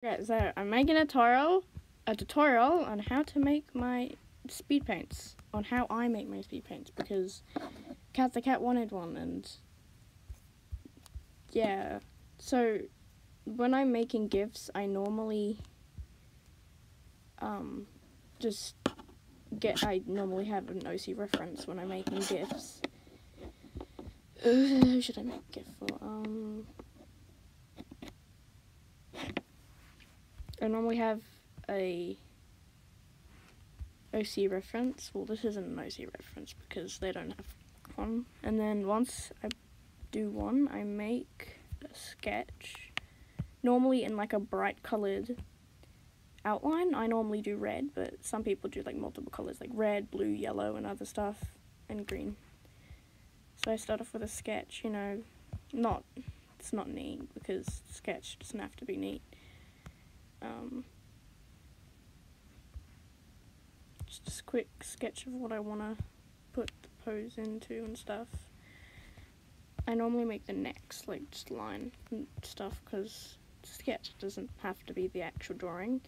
Yeah, so I'm making a tutorial on how to make my speed paints, on how I make my speed paints, because Cat the Cat wanted one, and yeah. So when I'm making GIFs, I normally I normally have an OC reference when I'm making GIFs. Who should I make a GIF for? I normally have a OC reference. Well, this isn't an OC reference because they don't have one. And then once I do one, I make a sketch, normally in like a bright colored outline. I normally do red, but some people do like multiple colors, like red, blue, yellow, and other stuff, and green. So I start off with a sketch, you know, it's not neat because sketch doesn't have to be neat. Just a quick sketch of what I want to put the pose into and stuff. I normally make the necks, like just line and stuff, because sketch doesn't have to be the actual drawing.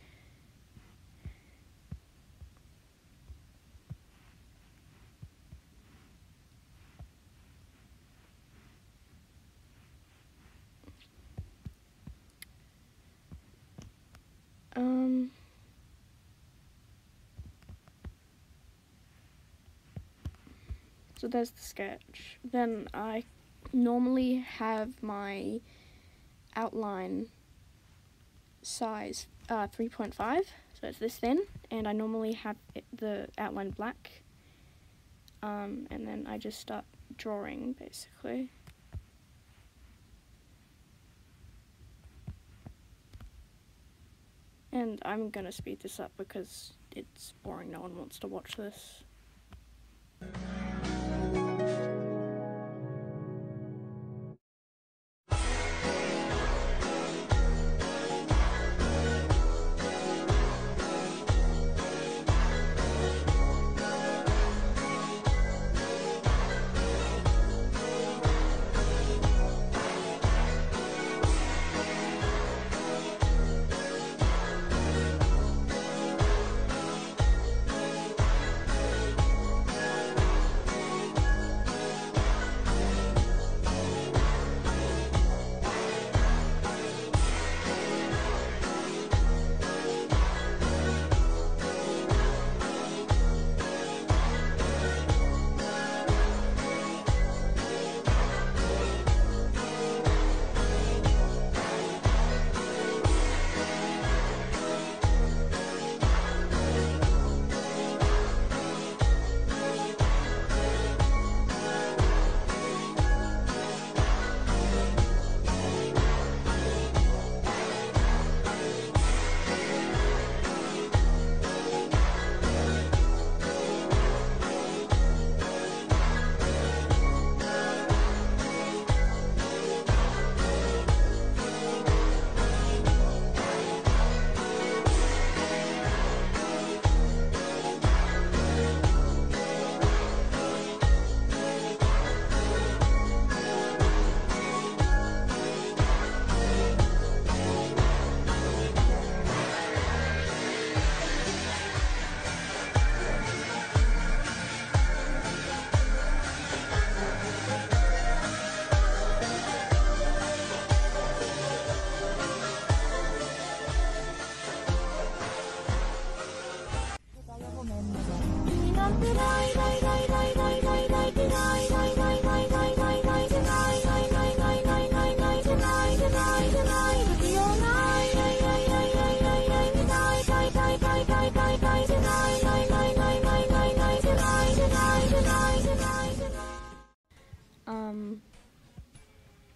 So there's the sketch. Then I normally have my outline size 3.5, so it's this thin, and I normally have the outline black, and then I just start drawing basically. And I'm gonna speed this up because it's boring, no one wants to watch this.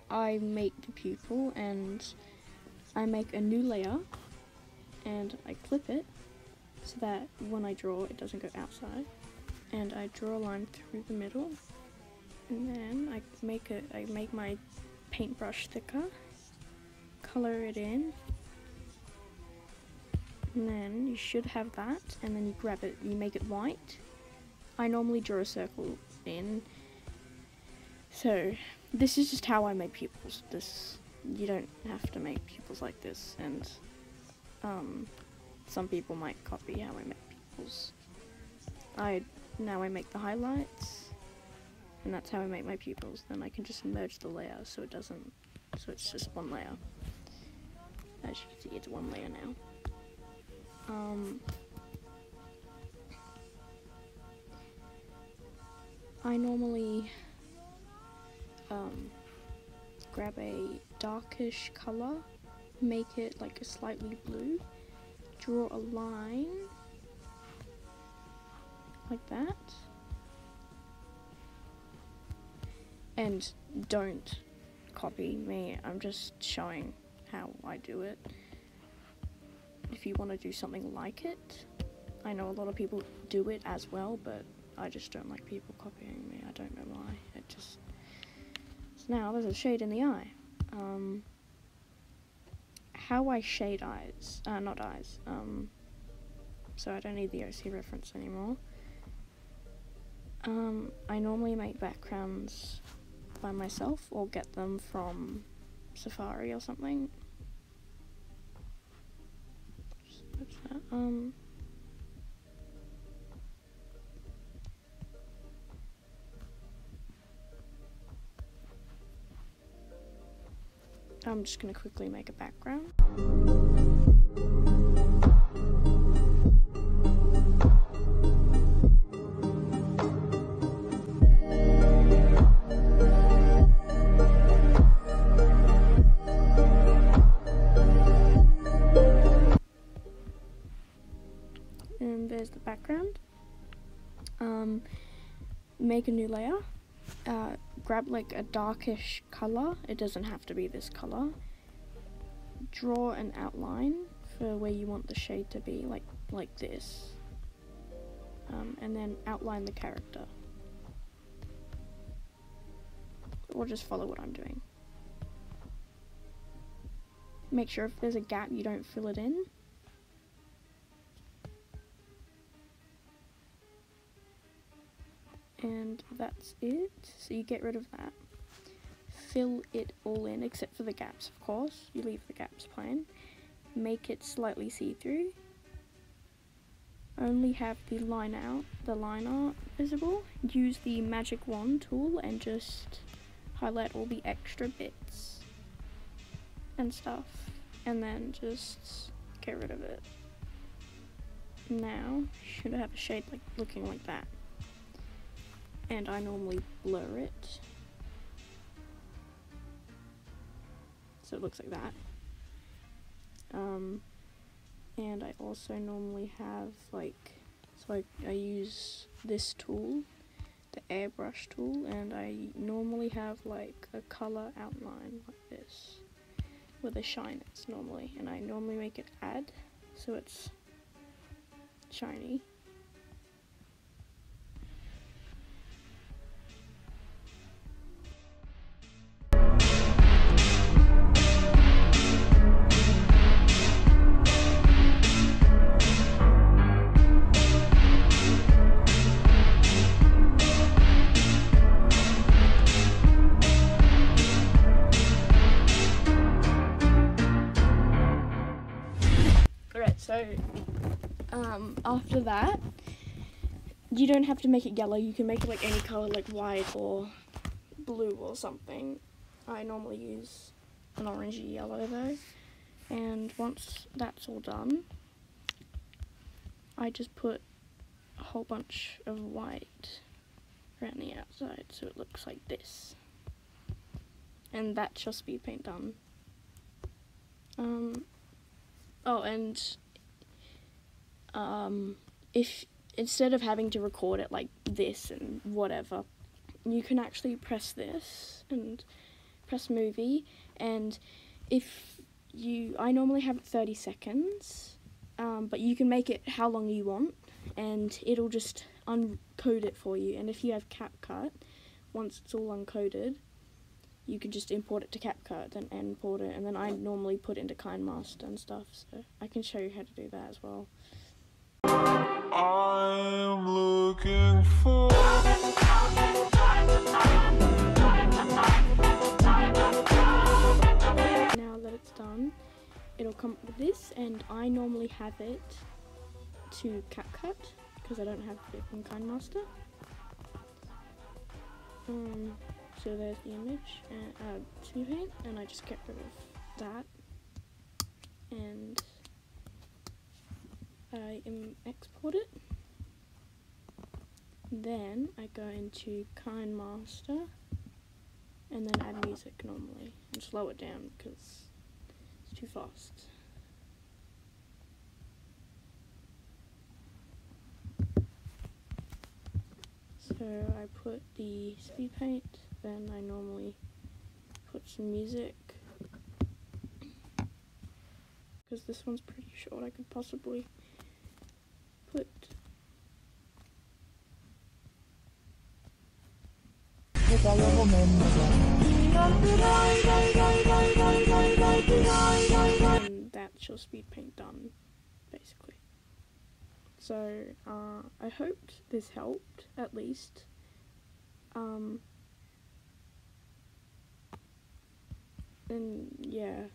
I make the pupil and I make a new layer and I clip it so that when I draw it doesn't go outside, and I draw a line through the middle, and then I make my paintbrush thicker, color it in, and then you should have that, and then you grab it, you make it white. I normally draw a circle in. So this is just how I make pupils. You don't have to make pupils like this, and Some people might copy how I make pupils. Now I make the highlights, and that's how I make my pupils. Then I can just merge the layers so it's just one layer. As you can see, it's one layer now. I normally grab a darkish color, make it like a slightly blue, draw a line like that, and don't copy me, I'm just showing how I do it. If you want to do something like it, I know a lot of people do it as well, but I just don't like people copying me. I don't know why. So now there's a shade in the eye. How I shade eyes, not eyes. So I don't need the OC reference anymore. I normally make backgrounds by myself or get them from Safari or something. What's that? I'm just going to quickly make a background. And there's the background. Make a new layer. Grab like a darkish color, it doesn't have to be this color. Draw an outline for where you want the shade to be, like this. And then outline the character. Or just follow what I'm doing. Make sure if there's a gap you don't fill it in. And that's it, so you get rid of that. Fill it all in, except for the gaps, of course. You leave the gaps plain. Make it slightly see-through. Only have the line art visible. Use the magic wand tool and just highlight all the extra bits and stuff. And then just get rid of it. Now, you should have a shade looking like that. And I normally blur it, so it looks like that. And I also normally have so I use this tool, the airbrush tool, and I normally have like a color outline like this, with a shine it's normally, and I normally make it add, so it's shiny. So, after that, you don't have to make it yellow, you can make it like any colour, like white or blue or something. I normally use an orangey yellow though, and once that's all done, I just put a whole bunch of white around the outside so it looks like this. And that's your speed paint done. Oh, and if instead of having to record it like this and whatever, you can actually press this and press movie, and I normally have it 30 seconds, but you can make it how long you want and it'll just uncode it for you. And if you have CapCut, once it's all uncoded, you can just import it to CapCut and import it, and then I normally put it into KineMaster and stuff, so I can show you how to do that as well. I'm looking for now that it's done, it'll come up with this, and I normally have it to CapCut because I don't have it in KineMaster. So there's the image and speedpaint, and I just get rid of that, and I export it. Then I go into KineMaster and then add music normally and slow it down because it's too fast. So I put the speed paint, then I normally put some music because this one's pretty short. I could possibly put and that's your speed paint done, basically. So I hoped this helped at least. And yeah.